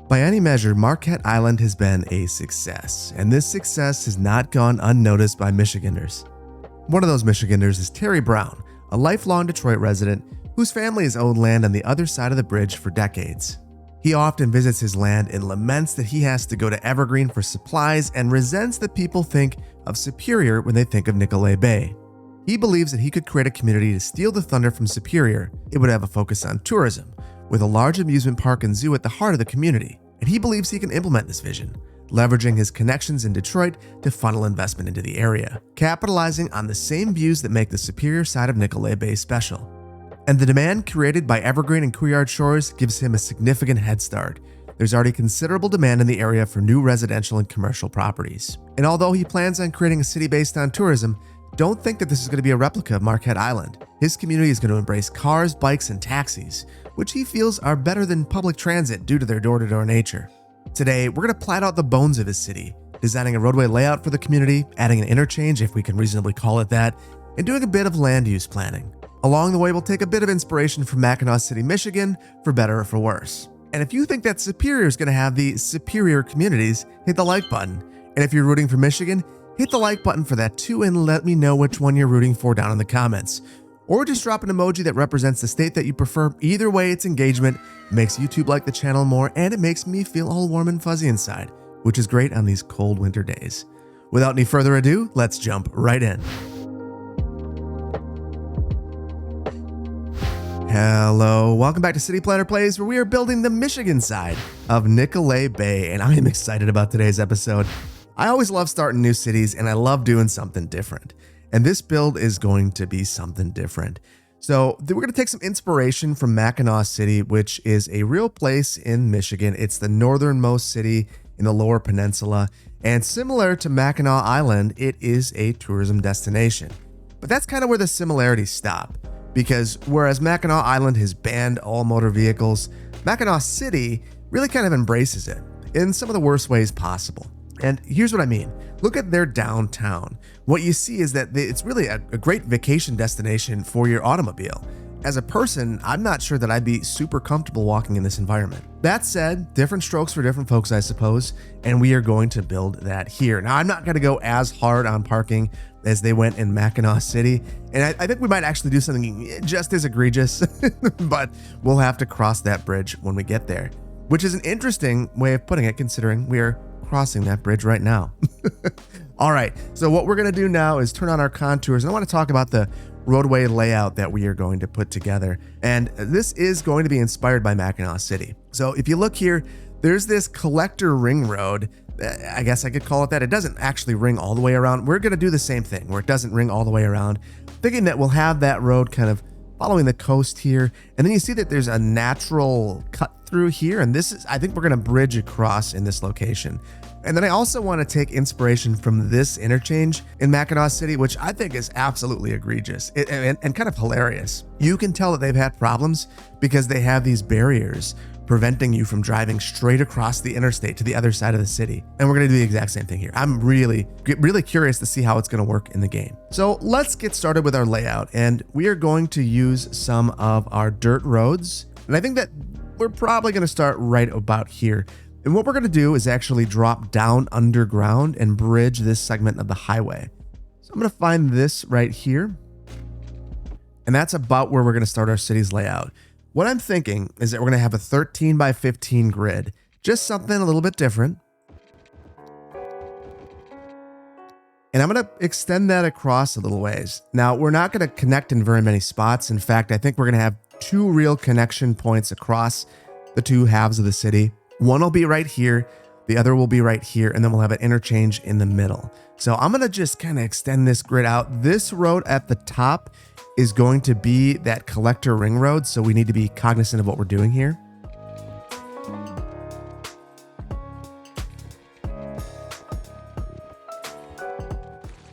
By any measure, Marquette Island has been a success, and this success has not gone unnoticed by Michiganders. One of those Michiganders is Terry Brown, a lifelong Detroit resident whose family has owned land on the other side of the bridge for decades. He often visits his land and laments that he has to go to Evergreen for supplies and resents that people think of Superior when they think of Nicolet Bay. He believes that he could create a community to steal the thunder from Superior. It would have a focus on tourism, with a large amusement park and zoo at the heart of the community, and he believes he can implement this vision, leveraging his connections in Detroit to funnel investment into the area, capitalizing on the same views that make the Superior side of Nicolet Bay special. And the demand created by Evergreen and Couillard Shores gives him a significant head start. There's already considerable demand in the area for new residential and commercial properties. And although he plans on creating a city based on tourism, don't think that this is going to be a replica of Marquette Island. His community is going to embrace cars, bikes, and taxis, which he feels are better than public transit due to their door-to-door nature. Today, we're going to plat out the bones of his city, designing a roadway layout for the community, adding an interchange, if we can reasonably call it that, and doing a bit of land use planning. Along the way, we'll take a bit of inspiration from Mackinac City, Michigan, for better or for worse. And if you think that Superior is going to have the superior communities, hit the like button. And if you're rooting for Michigan, hit the like button for that too and let me know which one you're rooting for down in the comments. Or just drop an emoji that represents the state that you prefer. Either way, it's engagement, it makes YouTube like the channel more, and it makes me feel all warm and fuzzy inside, which is great on these cold winter days. Without any further ado, let's jump right in. Hello, welcome back to City Planner Plays, where we are building the Michigan side of Nicolet Bay, and I am excited about today's episode. I always love starting new cities, and I love doing something different. And this build is going to be something different. So we're going to take some inspiration from Mackinac City, which is a real place in Michigan. It's the northernmost city in the Lower Peninsula. And similar to Mackinac Island, it is a tourism destination. But that's kind of where the similarities stop. Because whereas Mackinac Island has banned all motor vehicles, Mackinac City really kind of embraces it in some of the worst ways possible. And here's what I mean. Look at their downtown. What you see is that it's really a great vacation destination for your automobile. As a person, I'm not sure that I'd be super comfortable walking in this environment. That said, different strokes for different folks, I suppose, and we are going to build that here. Now, I'm not going to go as hard on parking as they went in Mackinac City, and I think we might actually do something just as egregious, but we'll have to cross that bridge when we get there, which is an interesting way of putting it considering we are crossing that bridge right now. All right, so what we're going to do now is turn on our contours, and I want to talk about the roadway layout that we are going to put together. And this is going to be inspired by Mackinac City. So if you look here, there's this collector ring road. I guess I could call it that. It doesn't actually ring all the way around. We're going to do the same thing where it doesn't ring all the way around, thinking that we'll have that road kind of following the coast here. And then you see that there's a natural cut through here. And this is, I think we're going to bridge across in this location. And then I also want to take inspiration from this interchange in Mackinac City, which I think is absolutely egregious and kind of hilarious. You can tell that they've had problems because they have these barriers preventing you from driving straight across the interstate to the other side of the city. And we're going to do the exact same thing here. I'm really curious to see how it's going to work in the game. So let's get started with our layout, and we are going to use some of our dirt roads. And I think that we're probably going to start right about here. And what we're going to do is actually drop down underground and bridge this segment of the highway. So I'm going to find this right here. And that's about where we're going to start our city's layout. What I'm thinking is that we're going to have a 13 by 15 grid, just something a little bit different. And I'm going to extend that across a little ways. Now, we're not going to connect in very many spots. In fact, I think we're going to have two real connection points across the two halves of the city. One will be right here, the other will be right here, and then we'll have an interchange in the middle. So I'm going to just kind of extend this grid out. This road at the top is going to be that collector ring road, so we need to be cognizant of what we're doing here.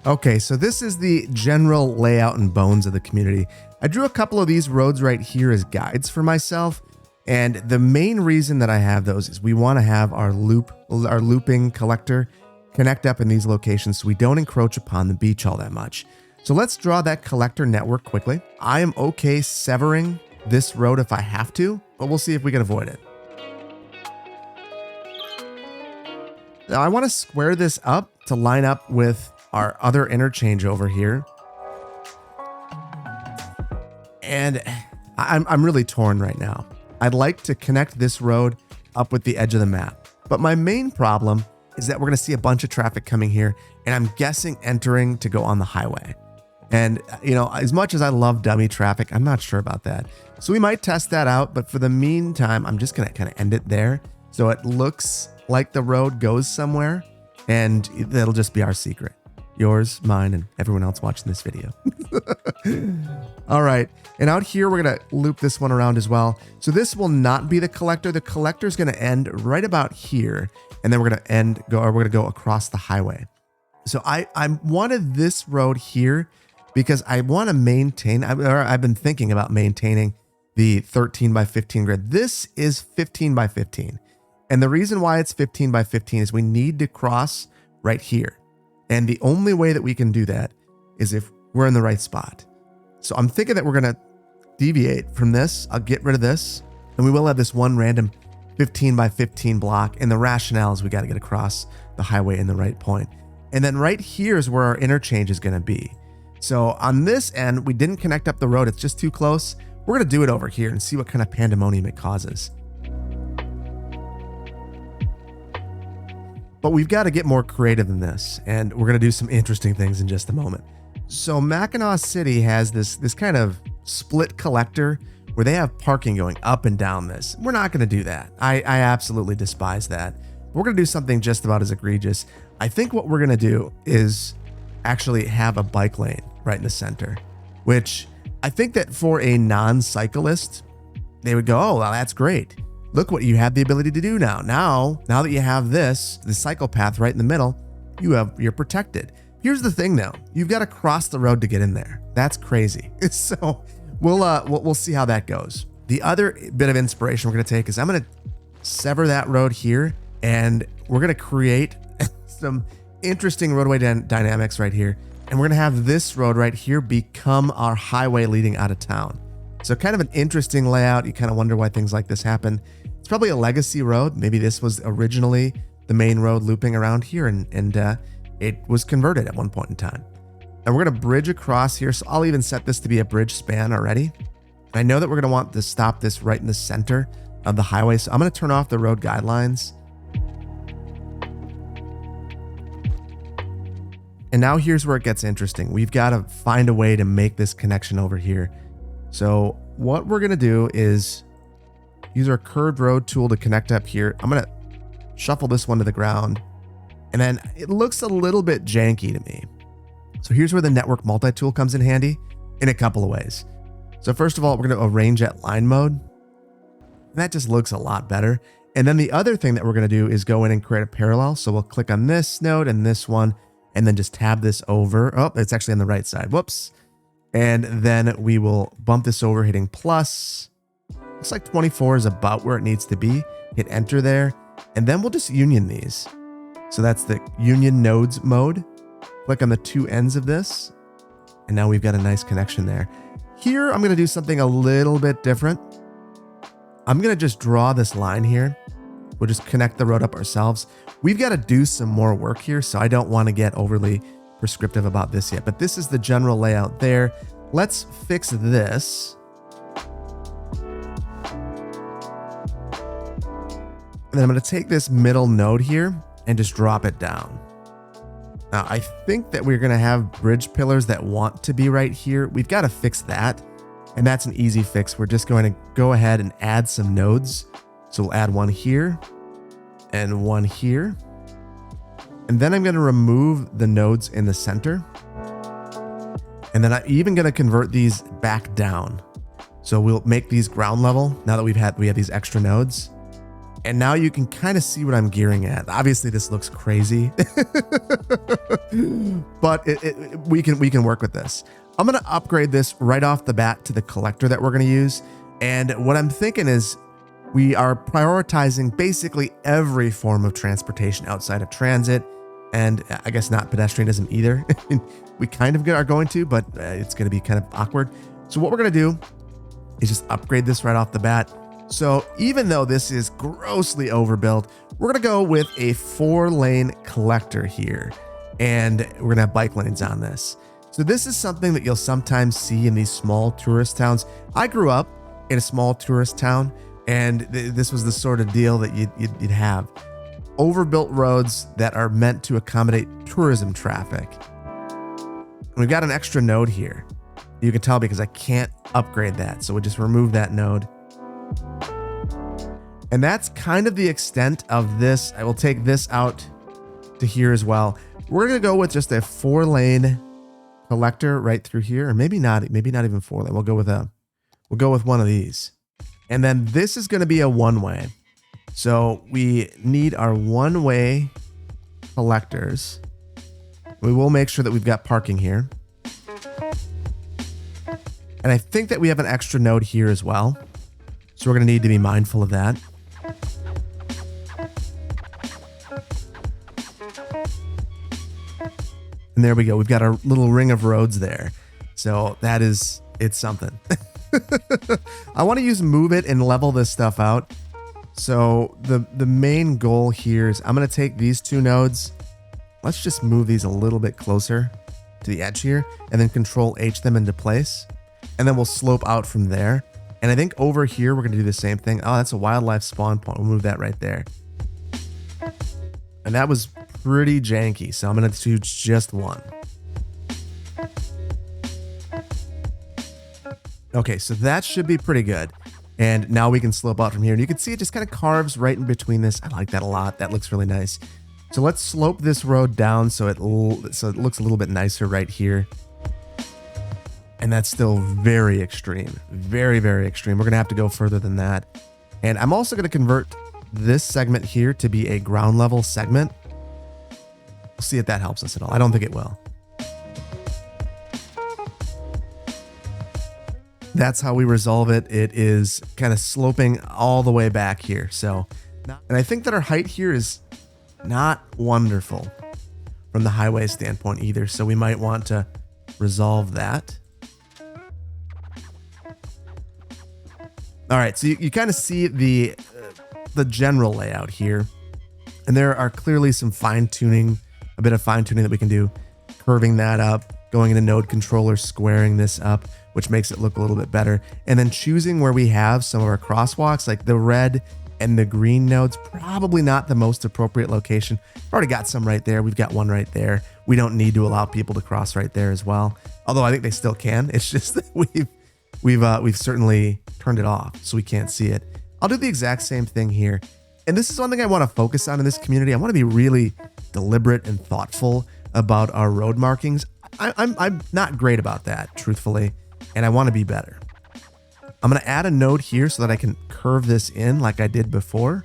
Okay, so this is the general layout and bones of the community. I drew a couple of these roads right here as guides for myself. And the main reason that I have those is we want to have our looping collector connect up in these locations so we don't encroach upon the beach all that much. So let's draw that collector network quickly. I am okay severing this road if I have to, but we'll see if we can avoid it. Now I want to square this up to line up with our other interchange over here. And I'm really torn right now. I'd like to connect this road up with the edge of the map. But my main problem is that we're going to see a bunch of traffic coming here, and I'm guessing entering to go on the highway. And, you know, as much as I love dummy traffic, I'm not sure about that. So we might test that out, but for the meantime, I'm just going to kind of end it there. So it looks like the road goes somewhere, and that'll just be our secret. Yours, mine, and everyone else watching this video. All right. And out here, we're going to loop this one around as well. So this will not be the collector. The collector is going to end right about here. And then we're going to go across the highway. So I wanted this road here because I want to maintain, I've been thinking about maintaining the 13 by 15 grid. This is 15 by 15. And the reason why it's 15 by 15 is we need to cross right here. And the only way that we can do that is if we're in the right spot. So I'm thinking that we're going to deviate from this. I'll get rid of this. And we will have this one random 15 by 15 block. And the rationale is we got to get across the highway in the right point. And then right here is where our interchange is going to be. So on this end, we didn't connect up the road. It's just too close. We're going to do it over here and see what kind of pandemonium it causes. But we've got to get more creative than this, and we're going to do some interesting things in just a moment. So Mackinac City has this kind of split collector where they have parking going up and down this. We're not going to do that. I absolutely despise that. We're going to do something just about as egregious. I think what we're going to do is actually have a bike lane right in the center, which I think that for a non-cyclist, they would go, oh, well, that's great. Look what you have the ability to do now. Now that you have this, the cycle path right in the middle, you're protected. Here's the thing though, you've got to cross the road to get in there. That's crazy. So we'll see how that goes. The other bit of inspiration we're going to take is I'm going to sever that road here, and we're going to create some interesting roadway dynamics right here. And we're going to have this road right here become our highway leading out of town. So kind of an interesting layout. You kind of wonder why things like this happen. It's probably a legacy road. Maybe this was originally the main road looping around here, and it was converted at one point in time. And we're going to bridge across here. So I'll even set this to be a bridge span already. And I know that we're going to want to stop this right in the center of the highway. So I'm going to turn off the road guidelines. And now here's where it gets interesting. We've got to find a way to make this connection over here. So what we're going to do is use our curved road tool to connect up here. I'm going to shuffle this one to the ground. And then it looks a little bit janky to me. So here's where the network multi-tool comes in handy in a couple of ways. So first of all, we're going to arrange at line mode. And that just looks a lot better. And then the other thing that we're going to do is go in and create a parallel. So we'll click on this node and this one, and then just tab this over. Oh, it's actually on the right side. Whoops. And then we will bump this over, hitting plus. Looks like 24 is about where it needs to be. Hit enter there. And then we'll just union these. So that's the union nodes mode. Click on the two ends of this. And now we've got a nice connection there. Here, I'm going to do something a little bit different. I'm going to just draw this line here. We'll just connect the road up ourselves. We've got to do some more work here, so I don't want to get overly prescriptive about this yet, but this is the general layout there. Let's fix this. And then I'm going to take this middle node here and just drop it down. Now, I think that we're going to have bridge pillars that want to be right here. We've got to fix that, and that's an easy fix. We're just going to go ahead and add some nodes. So we'll add one here and one here. And then I'm going to remove the nodes in the center. And then I'm even going to convert these back down. So we'll make these ground level now that we have these extra nodes. And now you can kind of see what I'm gearing at. Obviously this looks crazy, but we can work with this. I'm going to upgrade this right off the bat to the collector that we're going to use. And what I'm thinking is we are prioritizing basically every form of transportation outside of transit. And I guess not pedestrianism either. We kind of are going to, but it's going to be kind of awkward. So what we're going to do is just upgrade this right off the bat. So even though this is grossly overbuilt, we're going to go with a 4-lane collector here. And we're going to have bike lanes on this. So this is something that you'll sometimes see in these small tourist towns. I grew up in a small tourist town, and this was the sort of deal that you'd have. Overbuilt roads that are meant to accommodate tourism traffic. And we've got an extra node here. You can tell because I can't upgrade that. So we'll just remove that node. And that's kind of the extent of this. I will take this out to here as well. We're going to go with just a 4-lane collector right through here, or maybe not even 4-lane. We'll go with one of these. And then this is going to be a 1-way. So we need our 1-way collectors. We will make sure that we've got parking here. And I think that we have an extra node here as well. So we're going to need to be mindful of that. And there we go. We've got our little ring of roads there. So it's something. I want to use move it and level this stuff out. So the main goal here is I'm going to take these 2 nodes. Let's just move these a little bit closer to the edge here and then control H them into place. And then we'll slope out from there. And I think over here, we're going to do the same thing. Oh, that's a wildlife spawn point. We'll move that right there. And that was pretty janky. So I'm going to choose just 1. Okay, so that should be pretty good. And now we can slope out from here. And you can see it just kind of carves right in between this. I like that a lot. That looks really nice. So let's slope this road down so it looks a little bit nicer right here. And that's still very extreme. Very, very extreme. We're going to have to go further than that. And I'm also going to convert this segment here to be a ground level segment. We'll see if that helps us at all. I don't think it will. That's how we resolve it. It is kind of sloping all the way back here. So, and I think that our height here is not wonderful from the highway standpoint either. So we might want to resolve that. All right. So you kind of see the general layout here, and there are clearly some fine tuning, a bit of fine tuning that we can do, curving that up, going into node controller, squaring this up, which makes it look a little bit better. And then choosing where we have some of our crosswalks, like the red and the green nodes, probably not the most appropriate location. We've already got some right there. We've got one right there. We don't need to allow people to cross right there as well. Although I think they still can. It's just that we've certainly turned it off so we can't see it. I'll do the exact same thing here. And this is one thing I want to focus on in this community. I want to be really deliberate and thoughtful about our road markings. I'm not great about that, truthfully, and I want to be better. I'm going to add a node here so that I can curve this in like I did before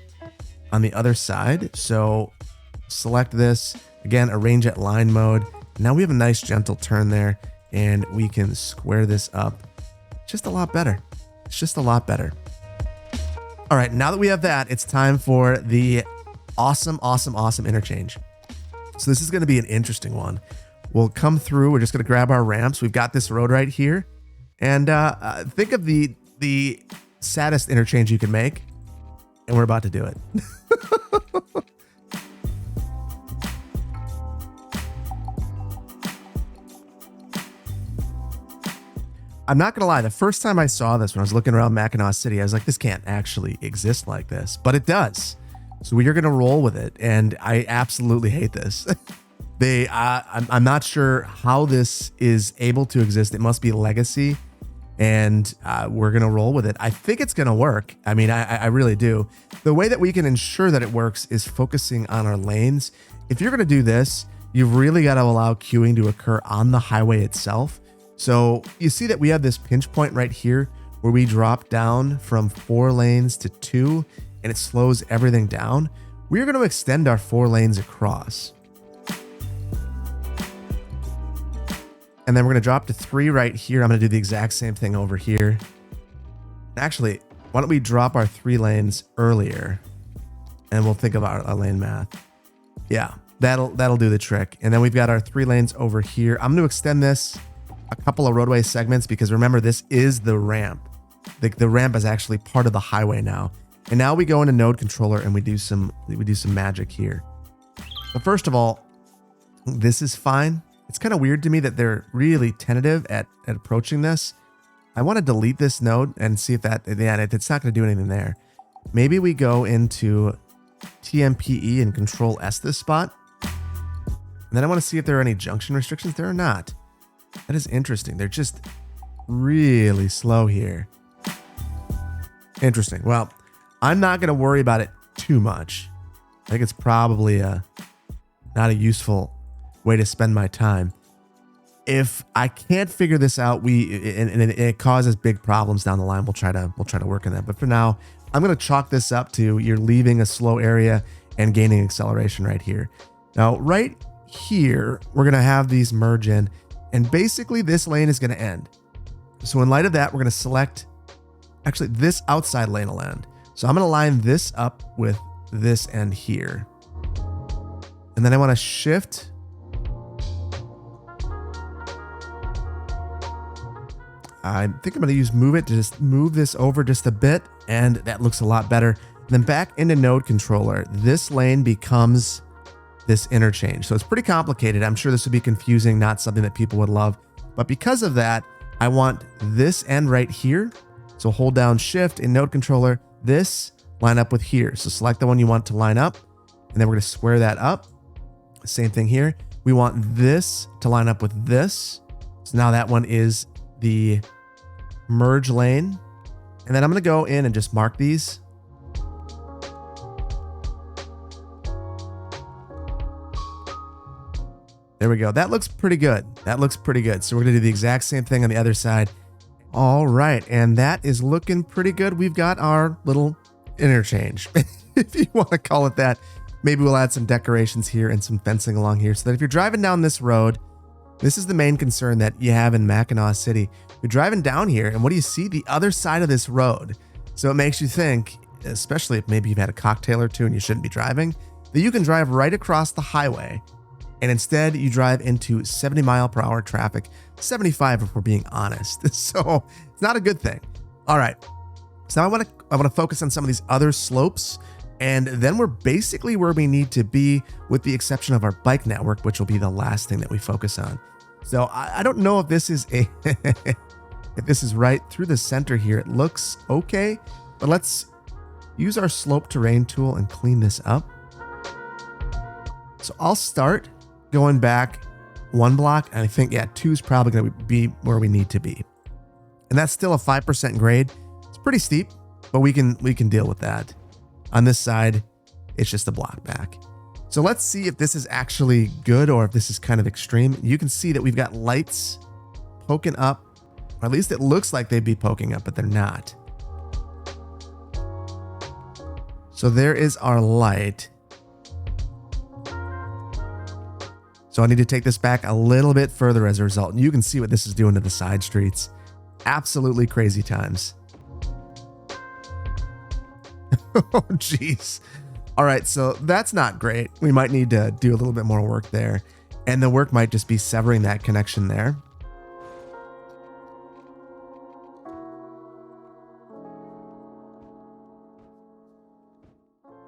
on the other side. So select this, again, arrange at line mode. Now we have a nice gentle turn there, and we can square this up just a lot better. It's just a lot better. All right, now that we have that, it's time for the awesome interchange. So this is going to be an interesting one. We'll come through. We're just going to grab our ramps. We've got this road right here. And think of the saddest interchange you can make. And we're about to do it. I'm not going to lie. The first time I saw this when I was looking around Mackinac City, I was like, this can't actually exist like this. But it does. So we are going to roll with it. And I absolutely hate this. I'm not sure how this is able to exist. It must be legacy. And we're going to roll with it. I think it's going to work. I mean, I really do. The way that we can ensure that it works is focusing on our lanes. If you're going to do this, you've really got to allow queuing to occur on the highway itself. So you see that we have this pinch point right here where we drop down from 4 lanes to 2, and it slows everything down. We're going to extend our 4 lanes across. And then we're going to drop to 3 right here. I'm going to do the exact same thing over here. Actually, why don't we drop our 3 lanes earlier, and we'll think about our lane math. Yeah, that'll do the trick. And then we've got our 3 lanes over here. I'm going to extend this a couple of roadway segments because remember, this is the ramp. the ramp is actually part of the highway now. And now we go into node controller and we do some magic here. So first of all, this is fine. It's kind of weird to me that they're really tentative at approaching this. I want to delete this node and see if it's not going to do anything there. Maybe we go into TMPE and Control S this spot. And then I want to see if there are any junction restrictions. There are not. That is interesting. They're just really slow here. Interesting. Well, I'm not going to worry about it too much. I think it's probably not a useful way to spend my time. If I can't figure this out, and it causes big problems down the line, we'll try to work on that. But for now, I'm going to chalk this up to you're leaving a slow area and gaining acceleration right here. Now, right here, we're going to have these merge in, and basically this lane is going to end. So in light of that, we're going to select, actually this outside lane will end. So I'm going to line this up with this end here. And then I want to shift. I think I'm going to use move it to just move this over just a bit, and that looks a lot better. And then back into node controller, this lane becomes this interchange. So it's pretty complicated. I'm sure this would be confusing, not something that people would love. But because of that, I want this end right here. So hold down shift in node controller, this line up with here. So select the one you want to line up, and then we're going to square that up. Same thing here. We want this to line up with this. So now that one is the merge lane. And then I'm going to go in and just mark these. There we go. That looks pretty good. That looks pretty good. So we're going to do the exact same thing on the other side. All right. And that is looking pretty good. We've got our little interchange, if you want to call it that. Maybe we'll add some decorations here and some fencing along here so that if you're driving down this road, this is the main concern that you have in Mackinac City. You're driving down here, and what do you see? The other side of this road. So it makes you think, especially if maybe you've had a cocktail or two and you shouldn't be driving, that you can drive right across the highway, and instead you drive into 70-mile-per-hour traffic, 75 if we're being honest. So it's not a good thing. All right. So now I want to focus on some of these other slopes, and then we're basically where we need to be, with the exception of our bike network, which will be the last thing that we focus on. So I don't know if this is if this is right through the center here. It looks okay, but let's use our slope terrain tool and clean this up. So I'll start going back one block, and I think, yeah, 2 is probably going to be where we need to be. And that's still a 5% grade. It's pretty steep, but we can deal with that. On this side, it's just a block back. So let's see if this is actually good or if this is kind of extreme. You can see that we've got lights poking up, or at least it looks like they'd be poking up, but they're not. So there is our light. So I need to take this back a little bit further as a result. And you can see what this is doing to the side streets. Absolutely crazy times. Oh, geez. All right, so that's not great. We might need to do a little bit more work there. And the work might just be severing that connection there.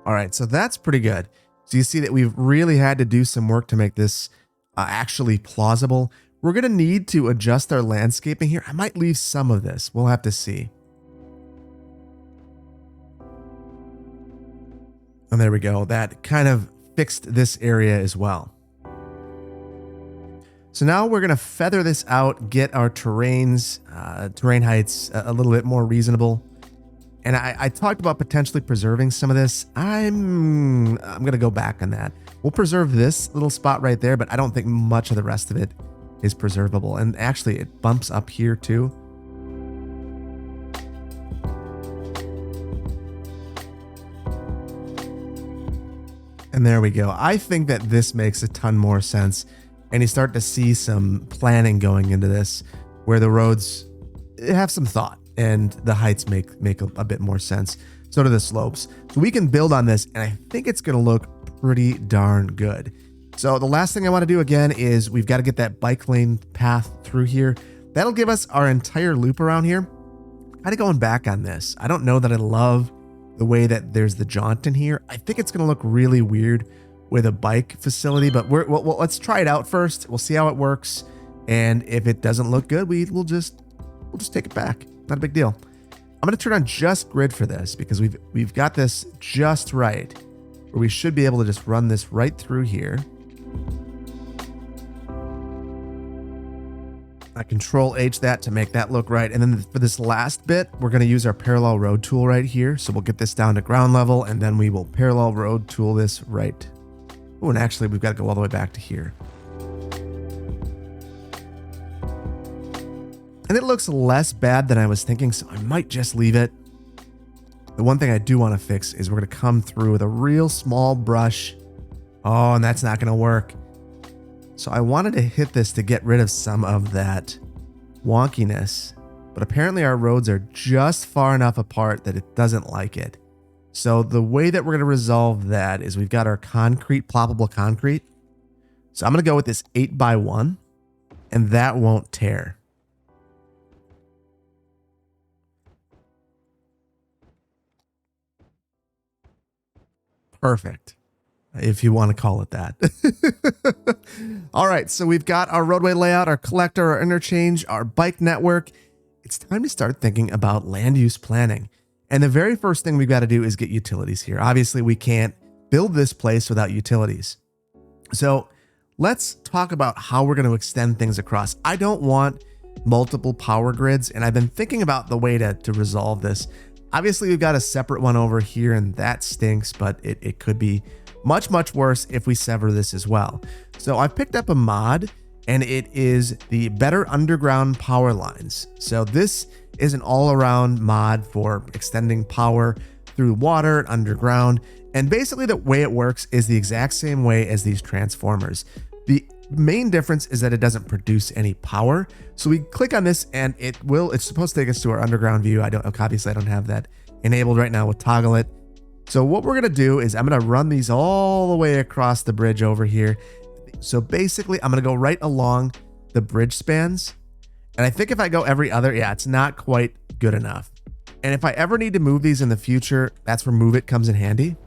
All right, so that's pretty good. So you see that we've really had to do some work to make this actually plausible. We're going to need to adjust our landscaping here. I might leave some of this. We'll have to see. And there we go. That kind of fixed this area as well. So now we're going to feather this out, get our terrain heights a little bit more reasonable. And I talked about potentially preserving some of this. I'm going to go back on that. We'll preserve this little spot right there, but I don't think much of the rest of it is preservable. And actually it bumps up here too. And there we go. I think that this makes a ton more sense. And you start to see some planning going into this where the roads have some thought and the heights make a bit more sense. So do the slopes. So we can build on this, and I think it's going to look pretty darn good. So the last thing I want to do again is we've got to get that bike lane path through here. That'll give us our entire loop around here. Kind of going back on this. I don't know that I love the way that there's the jaunt in here. I think it's going to look really weird with a bike facility, but well, let's try it out first. We'll see how it works. And if it doesn't look good, we'll just take it back. Not a big deal. I'm going to turn on just grid for this because we've got this just right, where we should be able to just run this right through here. I Control H that to make that look right. And then for this last bit, we're going to use our parallel road tool right here. So we'll get this down to ground level, and then we will parallel road tool this right. Oh, and actually we've got to go all the way back to here. And it looks less bad than I was thinking, so I might just leave it. The one thing I do want to fix is we're going to come through with a real small brush. Oh, and that's not going to work. So I wanted to hit this to get rid of some of that wonkiness, but apparently our roads are just far enough apart that it doesn't like it. So the way that we're going to resolve that is we've got our concrete, ploppable concrete. So I'm going to go with this 8x1, and that won't tear. Perfect, if you want to call it that. All right, so we've got our roadway layout, our collector, our interchange, our bike network. It's time to start thinking about land use planning. And the very first thing we've got to do is get utilities here. Obviously, we can't build this place without utilities. So let's talk about how we're going to extend things across. I don't want multiple power grids, and I've been thinking about the way to resolve this. Obviously, we've got a separate one over here, and that stinks, but it could be much, much worse if we sever this as well. So I've picked up a mod, and it is the Better Underground Power Lines. So this is an all-around mod for extending power through water and underground. And basically the way it works is the exact same way as these transformers. The main difference is that it doesn't produce any power. So we click on this and it's supposed to take us to our underground view. Obviously I don't have that enabled right now with toggle it. So what we're going to do is I'm going to run these all the way across the bridge over here. So basically I'm going to go right along the bridge spans. And I think if I go every other, yeah, it's not quite good enough. And if I ever need to move these in the future, that's where Move It comes in handy.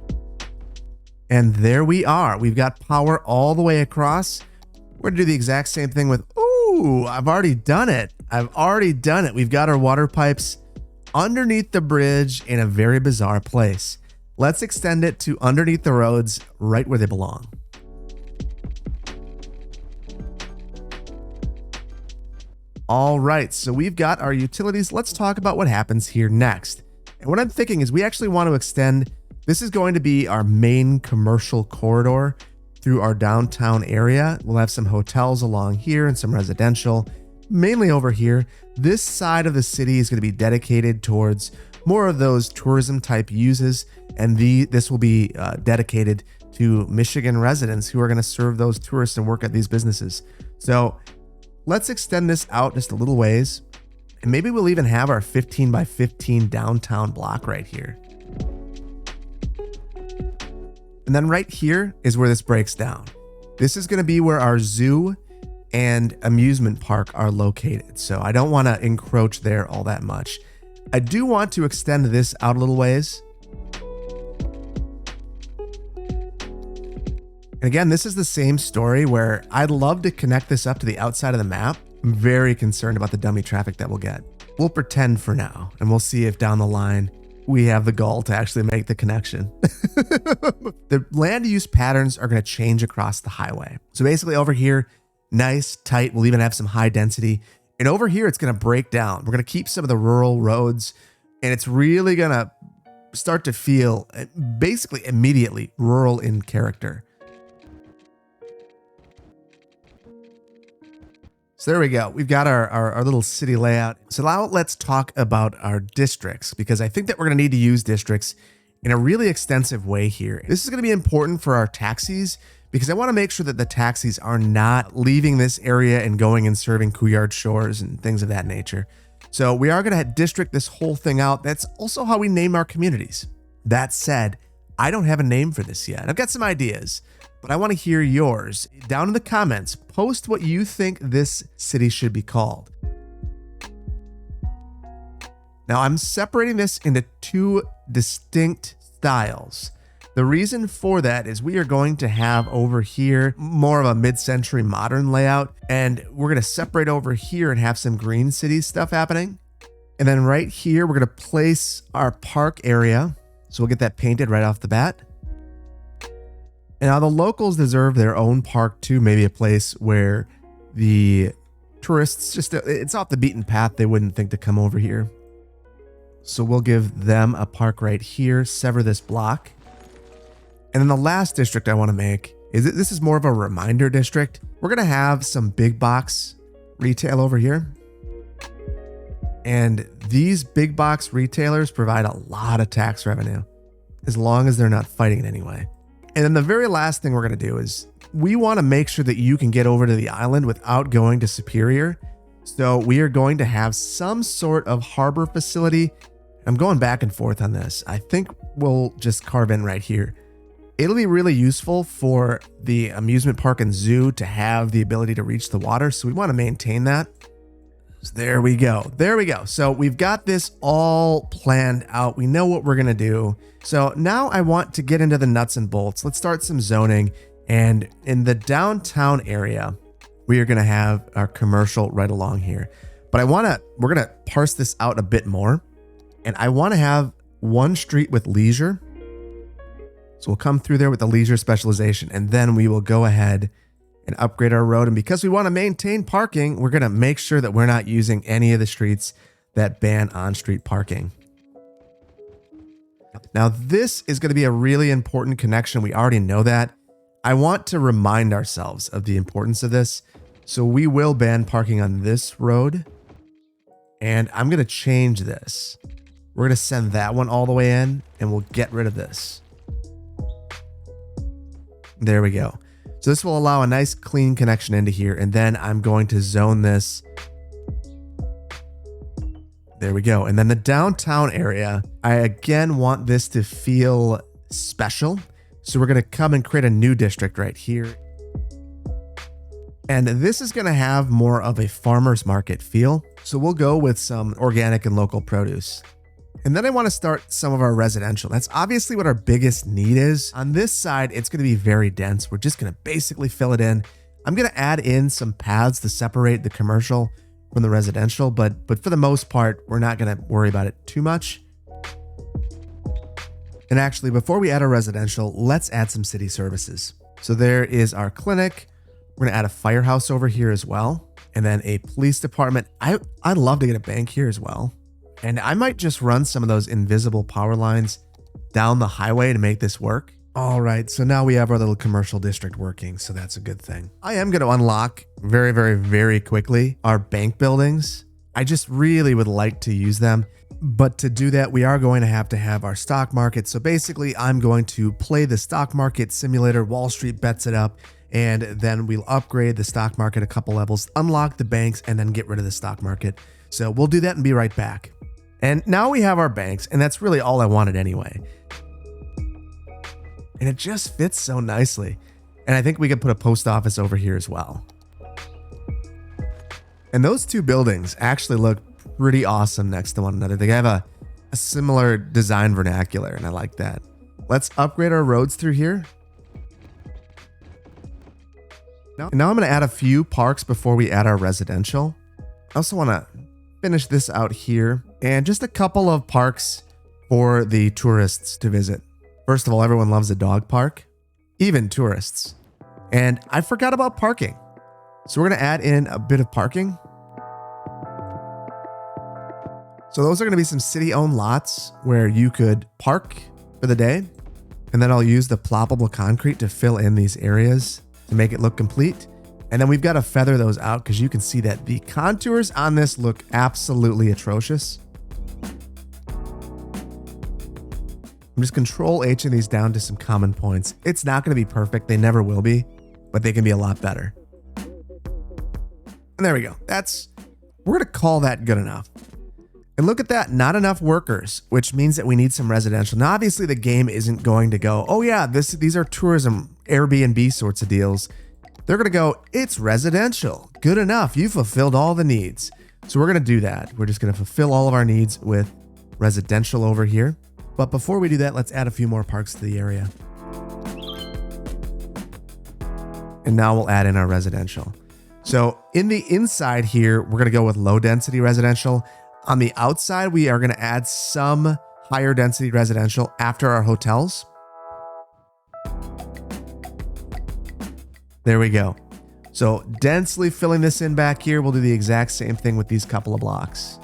And there we are. We've got power all the way across. We're going to do the exact same thing with, ooh, I've already done it. We've got our water pipes underneath the bridge in a very bizarre place. Let's extend it to underneath the roads right where they belong. All right, so we've got our utilities. Let's talk about what happens here next. And what I'm thinking is we actually want to extend, this is going to be our main commercial corridor through our downtown area. We'll have some hotels along here and some residential, mainly over here. This side of the city is going to be dedicated towards more of those tourism type uses. And this will be dedicated to Michigan residents who are going to serve those tourists and work at these businesses. So let's extend this out just a little ways. And maybe we'll even have our 15 by 15 downtown block right here. And then right here is where this breaks down. This is going to be where our zoo and amusement park are located. So I don't want to encroach there all that much. I do want to extend this out a little ways. And again, this is the same story where I'd love to connect this up to the outside of the map. I'm very concerned about the dummy traffic that we'll get. We'll pretend for now, and we'll see if down the line we have the gall to actually make the connection. The land use patterns are going to change across the highway. So basically over here, nice, tight. We'll even have some high density. And over here, it's going to break down. We're going to keep some of the rural roads, and it's really going to start to feel basically immediately rural in character. So there we go. We've got our little city layout. So now let's talk about our districts, because I think that we're going to need to use districts in a really extensive way here. This is going to be important for our taxis, because I want to make sure that the taxis are not leaving this area and going and serving Couillard Shores and things of that nature. So we are going to district this whole thing out. That's also how we name our communities. That said, I don't have a name for this yet. I've got some ideas, but I want to hear yours. Down in the comments, post what you think this city should be called. Now I'm separating this into two distinct styles. The reason for that is we are going to have over here more of a mid-century modern layout, and we're going to separate over here and have some green city stuff happening. And then right here, we're going to place our park area. So we'll get that painted right off the bat. And now the locals deserve their own park too, maybe a place where the tourists it's off the beaten path. They wouldn't think to come over here. So we'll give them a park right here, sever this block. And then the last district I want to make is this is more of a reminder district. We're going to have some big box retail over here. And these big box retailers provide a lot of tax revenue as long as they're not fighting it anyway. And then the very last thing we're going to do is we want to make sure that you can get over to the island without going to Superior. So we are going to have some sort of harbor facility. I'm going back and forth on this. I think we'll just carve in right here. It'll be really useful for the amusement park and zoo to have the ability to reach the water. So we want to maintain that. So there we go. There we go. So we've got this all planned out. We know what we're going to do. So now I want to get into the nuts and bolts. Let's start some zoning. And in the downtown area, we are going to have our commercial right along here. But we're going to parse this out a bit more. And I want to have one street with leisure. So we'll come through there with the leisure specialization, and then we will go ahead and upgrade our road. And because we want to maintain parking, we're going to make sure that we're not using any of the streets that ban on-street parking. Now, this is going to be a really important connection. We already know that. I want to remind ourselves of the importance of this. So we will ban parking on this road. And I'm going to change this. We're going to send that one all the way in, and we'll get rid of this. There we go. So this will allow a nice clean connection into here. And then I'm going to zone this. There we go. And then the downtown area, I again want this to feel special. So we're going to come and create a new district right here. And this is going to have more of a farmer's market feel. So we'll go with some organic and local produce. And then I want to start some of our residential. That's obviously what our biggest need is. On this side, it's going to be very dense. We're just going to basically fill it in. I'm going to add in some paths to separate the commercial from the residential, but for the most part, we're not going to worry about it too much. And actually, before we add our residential, let's add some city services. So there is our clinic. We're going to add a firehouse over here as well. And then a police department. I'd love to get a bank here as well. And I might just run some of those invisible power lines down the highway to make this work. All right, so now we have our little commercial district working, so that's a good thing. I am going to unlock very, very, very quickly our bank buildings. I just really would like to use them. But to do that, we are going to have our stock market. So basically, I'm going to play the stock market simulator. Wall Street bets it up. And then we'll upgrade the stock market a couple levels, unlock the banks, and then get rid of the stock market. So we'll do that and be right back. And now we have our banks, and that's really all I wanted anyway. And it just fits so nicely. And I think we could put a post office over here as well. And those two buildings actually look pretty awesome next to one another. They have a similar design vernacular, and I like that. Let's upgrade our roads through here. Now I'm going to add a few parks before we add our residential. I also want to finish this out here, and just a couple of parks for the tourists to visit. First of all, everyone loves a dog park, even tourists. And I forgot about parking. So we're going to add in a bit of parking. So those are going to be some city-owned lots where you could park for the day. And then I'll use the ploppable concrete to fill in these areas to make it look complete. And then we've got to feather those out because you can see that the contours on this look absolutely atrocious. I'm just Control-H these down to some common points. It's not going to be perfect. They never will be, but they can be a lot better. And there we go. We're going to call that good enough. And look at that, not enough workers, which means that we need some residential. Now, obviously the game isn't going to go, oh yeah, these are tourism, Airbnb sorts of deals. They're going to go, it's residential. Good enough. You fulfilled all the needs. So we're going to do that. We're just going to fulfill all of our needs with residential over here. But before we do that, let's add a few more parks to the area. And now we'll add in our residential. So in the inside here, we're going to go with low density residential. On the outside, we are going to add some higher density residential after our hotels. There we go. So densely filling this in back here, we'll do the exact same thing with these couple of blocks.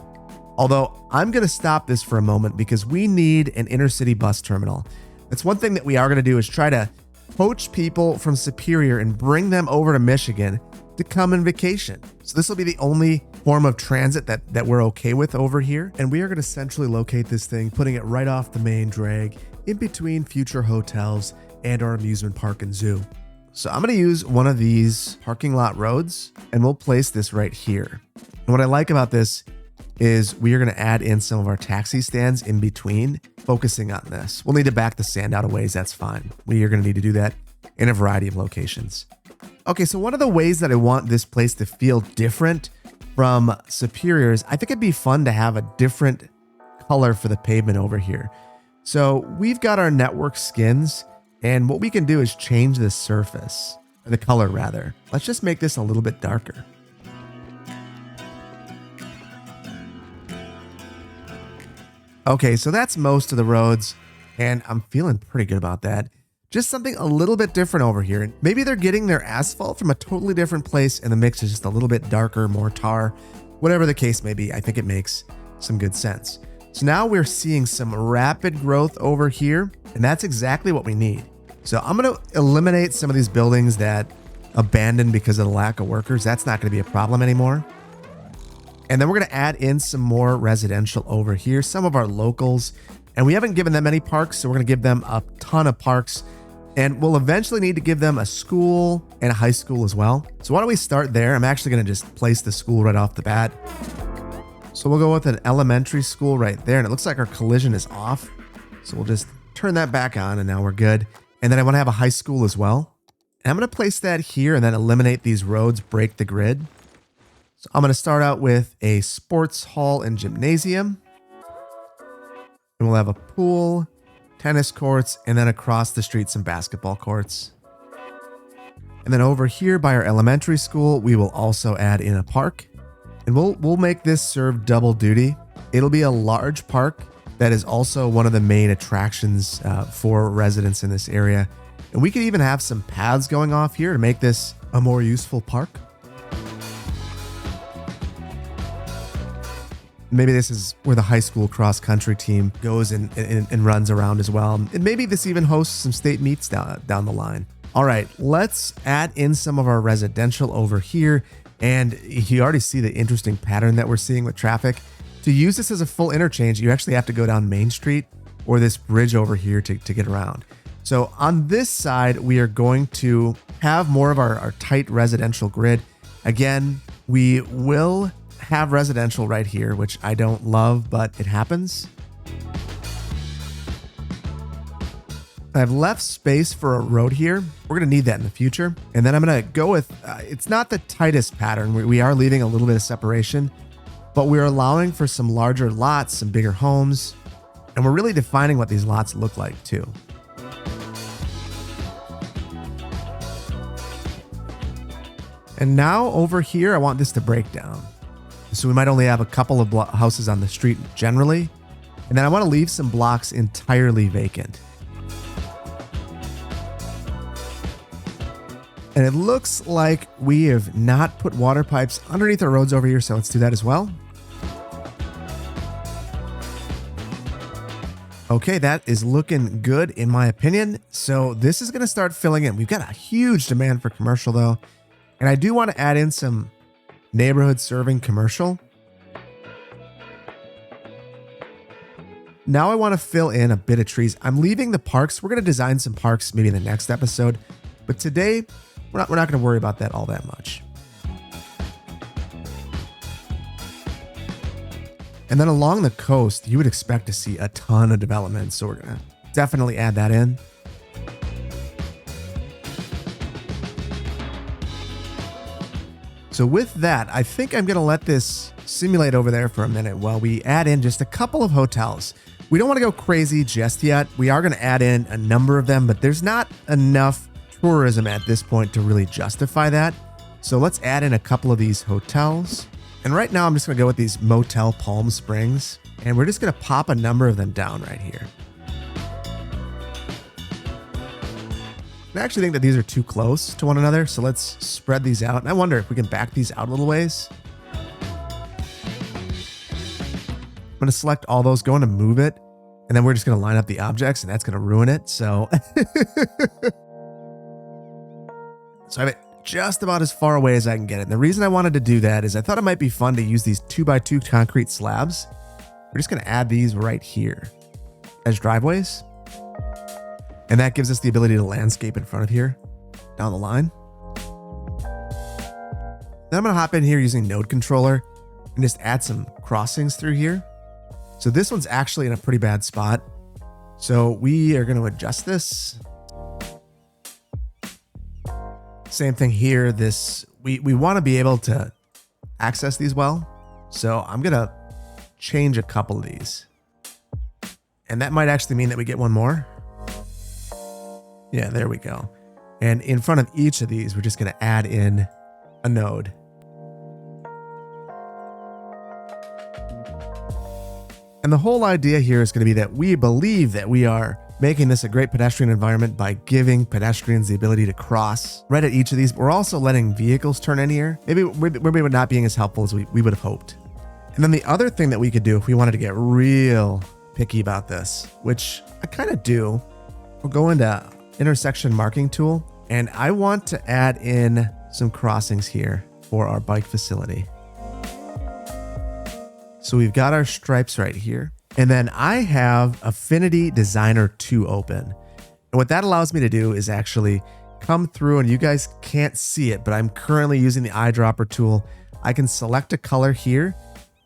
Although I'm going to stop this for a moment because we need an intercity bus terminal. That's one thing that we are going to do is try to poach people from Superior and bring them over to Michigan to come and vacation. So this will be the only form of transit that we're okay with over here. And we are going to centrally locate this thing, putting it right off the main drag in between future hotels and our amusement park and zoo. So I'm going to use one of these parking lot roads and we'll place this right here. And what I like about this is we are going to add in some of our taxi stands in between, focusing on this. We'll need to back the sand out of ways, that's fine. We are going to need to do that in a variety of locations. Okay, so one of the ways that I want this place to feel different from Superior's, I think it'd be fun to have a different color for the pavement over here. So we've got our network skins, and what we can do is change the surface, or the color rather. Let's just make this a little bit darker. Okay, so that's most of the roads, and I'm feeling pretty good about that. Just something a little bit different over here. Maybe they're getting their asphalt from a totally different place and the mix is just a little bit darker, more tar, whatever the case may be. I think it makes some good sense. So now we're seeing some rapid growth over here, and that's exactly what we need. So I'm going to eliminate some of these buildings that abandoned because of the lack of workers. That's not going to be a problem anymore. And then we're going to add in some more residential over here, some of our locals, and we haven't given them any parks, so we're going to give them a ton of parks. And we'll eventually need to give them a school and a high school as well. So why don't we start there? I'm actually going to just place the school right off the bat. So we'll go with an elementary school right there. And it looks like our collision is off. So we'll just turn that back on and now we're good. And then I want to have a high school as well. And I'm going to place that here and then eliminate these roads, break the grid. So I'm going to start out with a sports hall and gymnasium. And we'll have a pool, tennis courts, and then across the street, some basketball courts. And then over here by our elementary school, we will also add in a park. And we'll make this serve double duty. It'll be a large park that is also one of the main attractions for residents in this area. And we could even have some paths going off here to make this a more useful park. Maybe this is where the high school cross country team goes and runs around as well. And maybe this even hosts some state meets down the line. All right, let's add in some of our residential over here. And you already see the interesting pattern that we're seeing with traffic. To use this as a full interchange, you actually have to go down Main Street or this bridge over here to get around. So on this side, we are going to have more of our tight residential grid. Again, we will have residential right here, which I don't love, but it happens. I've left space for a road here. We're going to need that in the future. And then I'm going to go with, it's not the tightest pattern. We are leaving a little bit of separation, but we're allowing for some larger lots, some bigger homes. And we're really defining what these lots look like too. And now over here, I want this to break down. So we might only have a couple of houses on the street generally. And then I want to leave some blocks entirely vacant. And it looks like we have not put water pipes underneath our roads over here. So let's do that as well. Okay, that is looking good in my opinion. So this is going to start filling in. We've got a huge demand for commercial though. And I do want to add in some neighborhood serving commercial. Now I want to fill in a bit of trees. I'm leaving the parks. We're going to design some parks maybe in the next episode. But today, we're not going to worry about that all that much. And then along the coast, you would expect to see a ton of development. So we're going to definitely add that in. So with that, I think I'm going to let this simulate over there for a minute while we add in just a couple of hotels. We don't want to go crazy just yet. We are going to add in a number of them, but there's not enough tourism at this point to really justify that. So let's add in a couple of these hotels. And right now I'm just going to go with these Motel Palm Springs, and we're just going to pop a number of them down right here. I actually think that these are too close to one another, so let's spread these out. And I wonder if we can back these out a little ways. I'm going to select all those, go in and move it, and then we're just going to line up the objects, and that's going to ruin it. So, so I have it just about as far away as I can get it. And the reason I wanted to do that is I thought it might be fun to use these 2x2 concrete slabs. We're just going to add these right here as driveways. And that gives us the ability to landscape in front of here, down the line. Then I'm going to hop in here using Node Controller and just add some crossings through here. So this one's actually in a pretty bad spot. So we are going to adjust this. Same thing here. We want to be able to access these well. So I'm going to change a couple of these. And that might actually mean that we get one more. Yeah, there we go. And in front of each of these, we're just going to add in a node. And the whole idea here is going to be that we believe that we are making this a great pedestrian environment by giving pedestrians the ability to cross right at each of these. We're also letting vehicles turn in here. Maybe we're not being as helpful as we would have hoped. And then the other thing that we could do if we wanted to get real picky about this, which I kind of do, we'll go into intersection marking tool, and I want to add in some crossings here for our bike facility. So we've got our stripes right here, and then I have Affinity Designer 2 open. And what that allows me to do is actually come through, and you guys can't see it, but I'm currently using the eyedropper tool. I can select a color here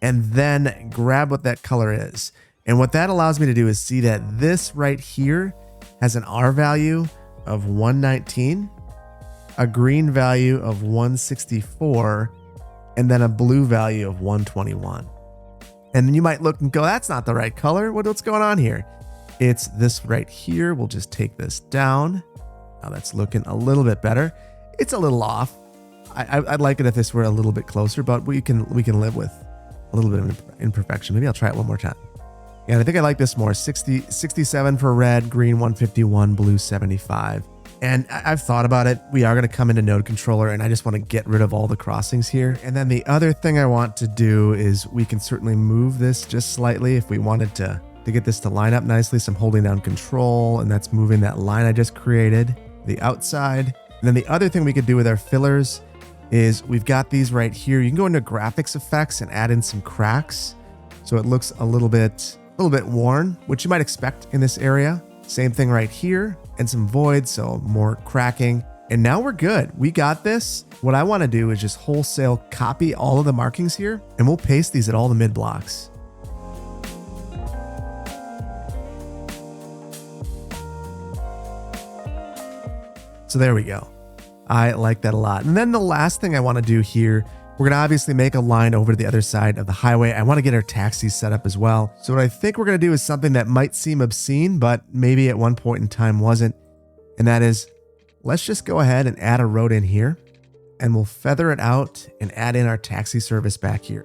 and then grab what that color is. And what that allows me to do is see that this right here has an R value of 119, a green value of 164, and then a blue value of 121. And then you might look and go, that's not the right color. What's going on here? It's this right here. We'll just take this down. Now that's looking a little bit better. It's a little off. I'd like it if this were a little bit closer, but we can live with a little bit of imperfection. Maybe I'll try it one more time. Yeah, I think I like this more. 67 for red, green 151, blue 75. And I've thought about it. We are going to come into Node Controller, and I just want to get rid of all the crossings here. And then the other thing I want to do is we can certainly move this just slightly if we wanted to get this to line up nicely. So I'm holding down Control, and that's moving that line I just created, the outside. And then the other thing we could do with our fillers is we've got these right here. You can go into graphics effects and add in some cracks, so it looks a little bit worn, which you might expect in this area. Same thing right here, and some voids, so more cracking. And now we're good. We got this. What I want to do is just wholesale copy all of the markings here, and we'll paste these at all the mid blocks. So there we go. I like that a lot. And then the last thing I want to do here, we're going to obviously make a line over to the other side of the highway. I want to get our taxis set up as well. So what I think we're going to do is something that might seem obscene, but maybe at one point in time wasn't. And that is, let's just go ahead and add a road in here, and we'll feather it out and add in our taxi service back here.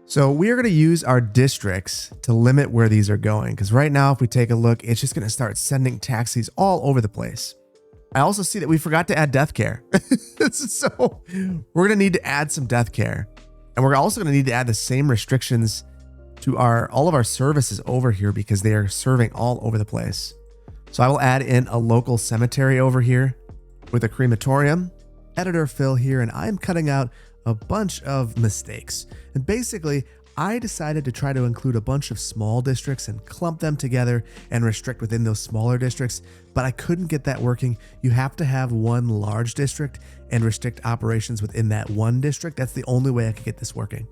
So we are going to use our districts to limit where these are going, because right now, if we take a look, it's just going to start sending taxis all over the place. I also see that we forgot to add death care. So we're going to need to add some death care. And we're also going to need to add the same restrictions to all of our services over here, because they are serving all over the place. So I will add in a local cemetery over here with a crematorium, editor fill here, and I'm cutting out a bunch of mistakes. And basically, I decided to try to include a bunch of small districts and clump them together and restrict within those smaller districts, but I couldn't get that working. You have to have one large district and restrict operations within that one district. That's the only way I could get this working.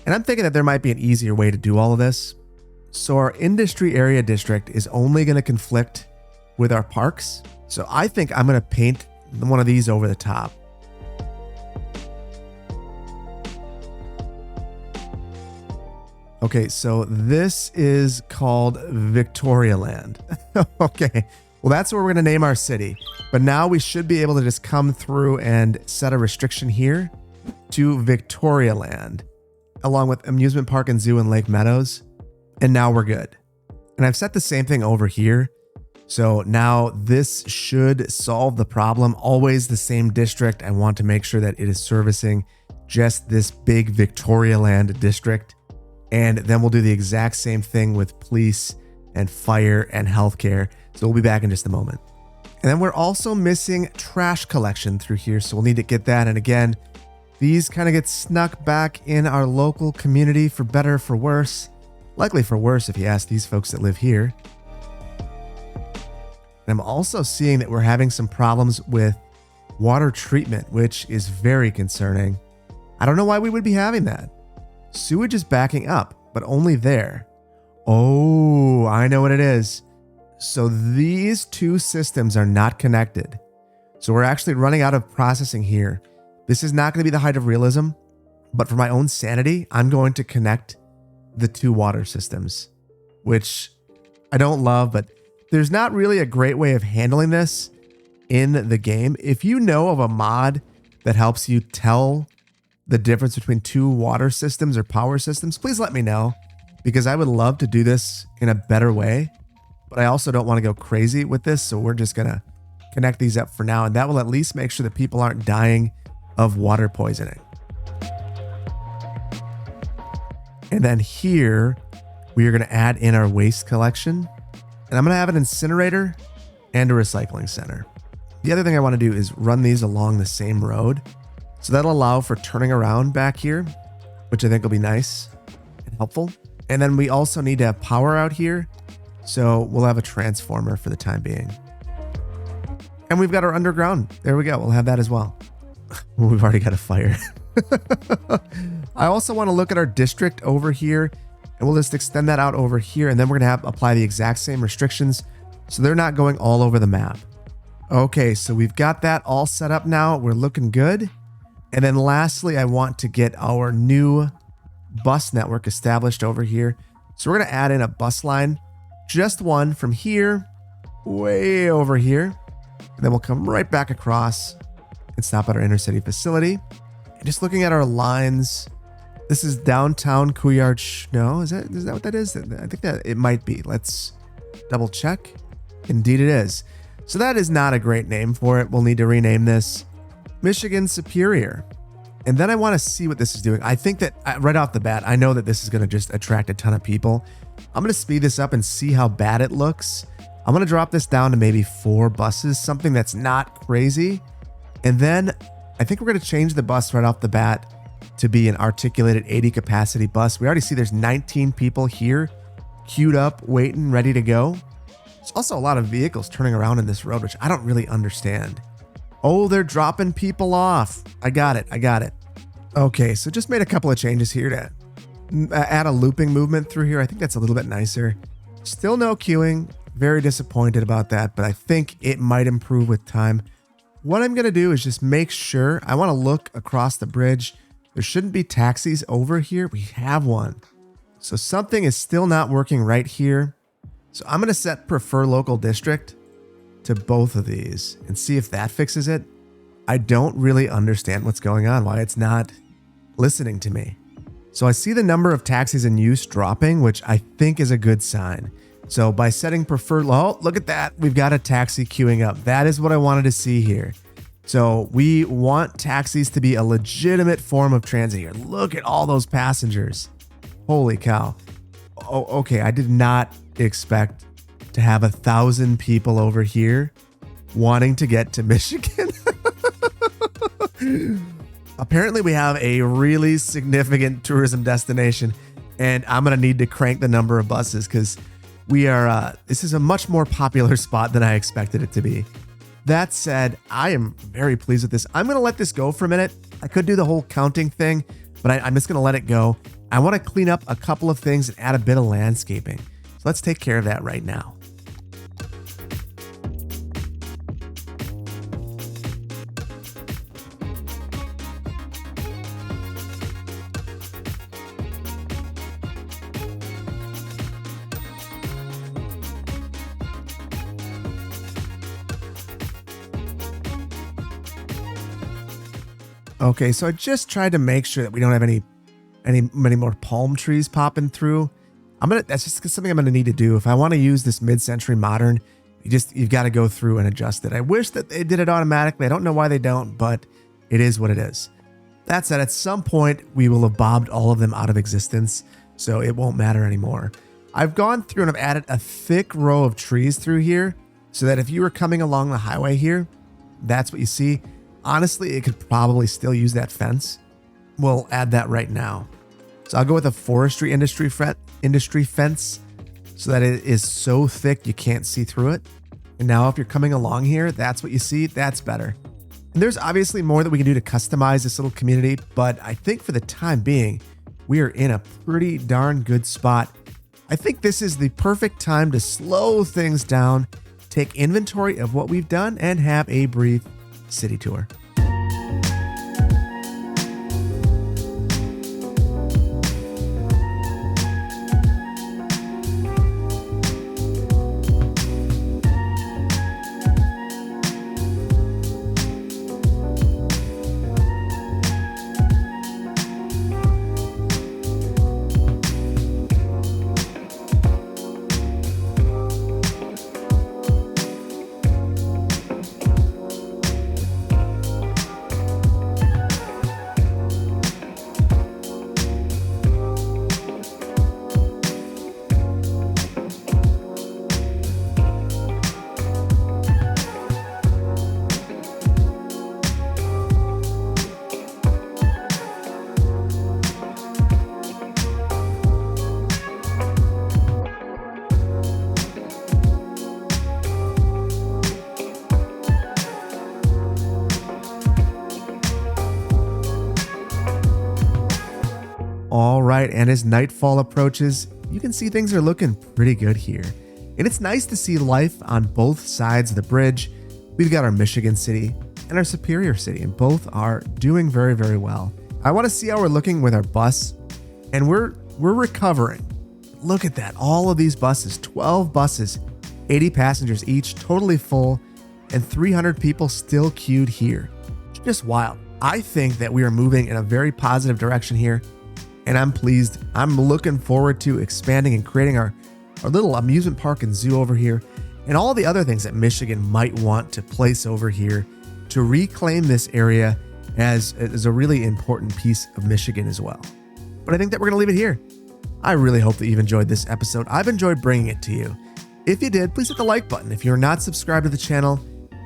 And I'm thinking that there might be an easier way to do all of this. So our industry area district is only going to conflict with our parks. So I think I'm going to paint one of these over the top. Okay, so this is called Victoria Land. Okay, well, that's where we're going to name our city. But now we should be able to just come through and set a restriction here to Victoria Land, along with Amusement Park and Zoo and Lake Meadows. And now we're good. And I've set the same thing over here. So now this should solve the problem. Always the same district. I want to make sure that it is servicing just this big Victoria Land district. And then we'll do the exact same thing with police and fire and healthcare. So we'll be back in just a moment. And then we're also missing trash collection through here. So we'll need to get that. And again, these kind of get snuck back in our local community for better or for worse. Likely for worse if you ask these folks that live here. And I'm also seeing that we're having some problems with water treatment, which is very concerning. I don't know why we would be having that. Sewage is backing up, but only there. Oh, I know what it is. So these two systems are not connected. So we're actually running out of processing here. This is not going to be the height of realism, but for my own sanity, I'm going to connect the two water systems, which I don't love, but there's not really a great way of handling this in the game. If you know of a mod that helps you tell the difference between two water systems or power systems, please let me know, because I would love to do this in a better way, but I also don't want to go crazy with this. So we're just going to connect these up for now. And that will at least make sure that people aren't dying of water poisoning. And then here, we are going to add in our waste collection. And I'm going to have an incinerator and a recycling center. The other thing I want to do is run these along the same road. So that'll allow for turning around back here, which I think will be nice and helpful. And then we also need to have power out here. So we'll have a transformer for the time being. And we've got our underground. There we go. We'll have that as well. We've already got a fire. I also want to look at our district over here, and we'll just extend that out over here. And then we're going to apply the exact same restrictions so they're not going all over the map. Okay, so we've got that all set up now. We're looking good. And then lastly, I want to get our new bus network established over here. So we're going to add in a bus line, just one from here, way over here. And then we'll come right back across and stop at our Intercity facility. And just looking at our lines, this is downtown Couillard. No, is that what that is? I think that it might be. Let's double check. Indeed it is. So that is not a great name for it. We'll need to rename this Michigan Superior. And then I want to see what this is doing. I think that right off the bat, I know that this is going to just attract a ton of people. I'm going to speed this up and see how bad it looks. I'm going to drop this down to maybe 4 buses, something that's not crazy. And then I think we're going to change the bus right off the bat to be an articulated 80 capacity bus. We already see there's 19 people here queued up, waiting, ready to go. There's also a lot of vehicles turning around in this road, which I don't really understand. Oh, they're dropping people off. I got it. Okay, so just made a couple of changes here to add a looping movement through here. I think that's a little bit nicer. Still no queuing. Very disappointed about that, but I think it might improve with time. What I'm going to do is just make sure, I want to look across the bridge. There shouldn't be taxis over here. We have one. So something is still not working right here. So I'm going to set prefer local district to both of these and see if that fixes it. I don't really understand what's going on, why it's not listening to me. So I see the number of taxis in use dropping, which I think is a good sign. So by setting prefer, oh, look at that. We've got a taxi queuing up. That is what I wanted to see here. So we want taxis to be a legitimate form of transit here. Look at all those passengers. Holy cow. Oh, okay. I did not expect to have 1,000 people over here wanting to get to Michigan. Apparently we have a really significant tourism destination, and I'm going to need to crank the number of buses because we are, this is a much more popular spot than I expected it to be. That said, I am very pleased with this. I'm going to let this go for a minute. I could do the whole counting thing, but I'm just going to let it go. I want to clean up a couple of things and add a bit of landscaping. So let's take care of that right now. Okay, so I just tried to make sure that we don't have many more palm trees popping through. That's just something I'm gonna need to do. If I want to use this mid-century modern, you've got to go through and adjust it. I wish that they did it automatically. I don't know why they don't, but it is what it is. That said, at some point we will have bobbed all of them out of existence, so it won't matter anymore. I've gone through and I've added a thick row of trees through here so that if you were coming along the highway here, that's what you see. Honestly, it could probably still use that fence. We'll add that right now. So I'll go with a forestry industry fence so that it is so thick you can't see through it. And now if you're coming along here, that's what you see. That's better. And there's obviously more that we can do to customize this little community, but I think for the time being, we are in a pretty darn good spot. I think this is the perfect time to slow things down, take inventory of what we've done, and have a brief city tour. All right, and as nightfall approaches, you can see things are looking pretty good here. And it's nice to see life on both sides of the bridge. We've got our Michigan City and our Superior City, and both are doing very, very well. I want to see how we're looking with our bus, and we're recovering. Look at that, all of these buses, 12 buses, 80 passengers each, totally full, and 300 people still queued here. Just wild. I think that we are moving in a very positive direction here, and I'm pleased. I'm looking forward to expanding and creating our little amusement park and zoo over here, and all the other things that Michigan might want to place over here to reclaim this area as a really important piece of Michigan as well. But I think that we're going to leave it here. I really hope that you've enjoyed this episode. I've enjoyed bringing it to you. If you did, please hit the like button. If you're not subscribed to the channel,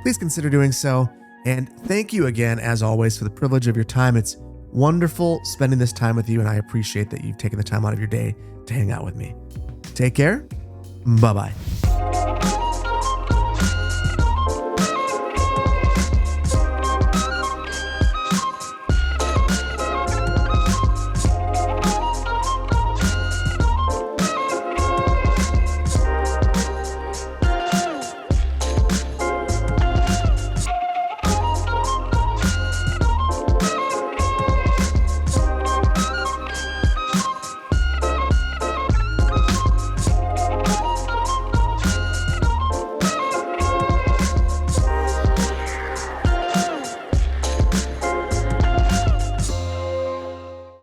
please consider doing so. And thank you again, as always, for the privilege of your time. It's wonderful spending this time with you, and I appreciate that you've taken the time out of your day to hang out with me. Take care. Bye-bye.